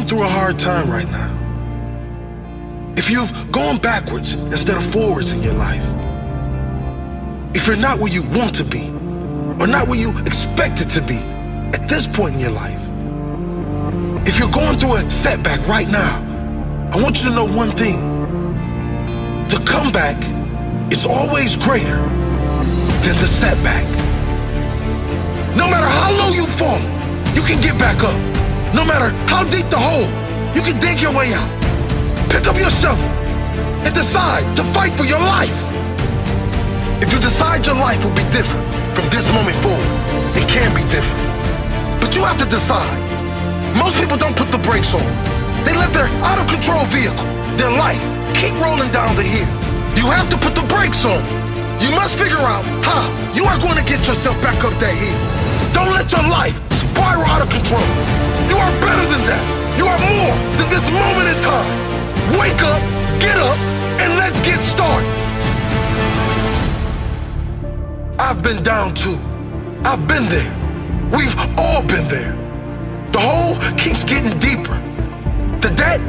going through a hard time right now, if you've gone backwards instead of forwards in your life, if you're not where you want to be, or not where you expected to be at this point in your life, if you're going through a setback right now, I want you to know one thing. The comeback is always greater than the setback. No matter how low you've fallen, you can get back up. No matter how deep the hole, you can dig your way out. Pick up your shovel and decide to fight for your life. If you decide your life will be different from this moment forward, it can be different. But you have to decide. Most people don't put the brakes on. They let their out-of-control vehicle, their life, keep rolling down the hill. You have to put the brakes on. You must figure out how you are going to get yourself back up that hill. Don't let your life spiral out of control. You are better than that. You are more than this moment in time. Wake up, get up, and let's get started. I've been down too. I've been there. We've all been there. The hole keeps getting deeper. The debt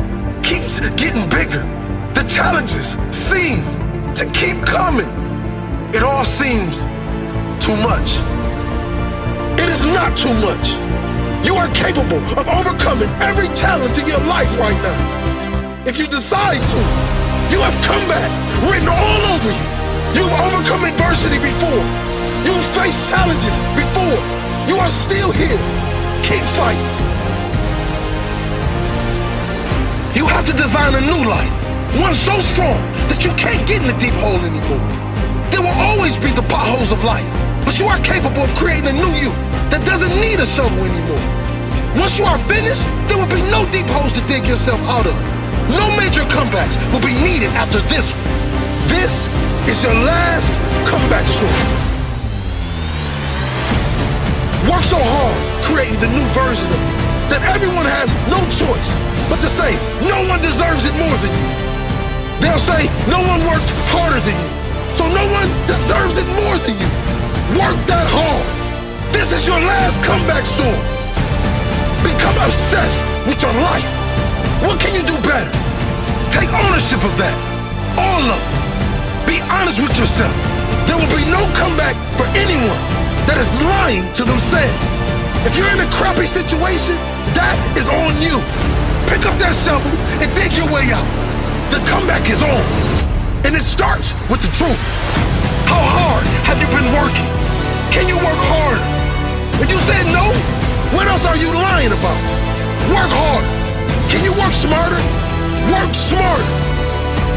keeps getting bigger. The challenges seem to keep coming. It all seems too much. It is not too much. You are capable of overcoming every challenge in your life right now. If you decide to, you have comeback written all over you. You've overcome adversity before. You've faced challenges before. You are still here. Keep fighting. You have to design a new life, one so strong that you can't get in the deep hole anymore. There will always be the potholes of life, but you are capable of creating a new you that doesn't need a shovel anymore. Once you are finished, there will be no deep holes to dig yourself out of. No major comebacks will be needed after this one. This is your last comeback story. Work so hard creating the new version of you that everyone has no choice but to say no one deserves it more than you. They'll say no one worked harder than you, so no one deserves it more than you. Work that hard. This is your last comeback story. Become obsessed with your life. What can you do better? Take ownership of that. All of it. Be honest with yourself. There will be no comeback for anyone that is lying to themselves. If you're in a crappy situation, that is on you. Pick up that shovel and dig your way out. The comeback is on. And it starts with the truth. How hard have you been working? Can you work harder? If you said no, what else are you lying about? Work harder. Can you work smarter? Work smarter.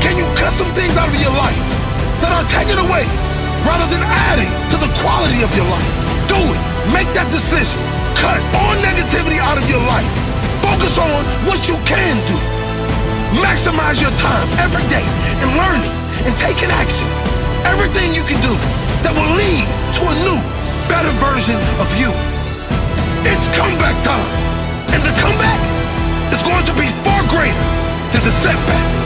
Can you cut some things out of your life that are taken away rather than adding to the quality of your life? Do it. Make that decision. Cut all negativity out of your life. Focus on what you can do. Maximize your time every day in learning and taking action. Everything you can do that will lead to a new, better version of you. It's comeback time. And the comeback is going to be far greater than the setback.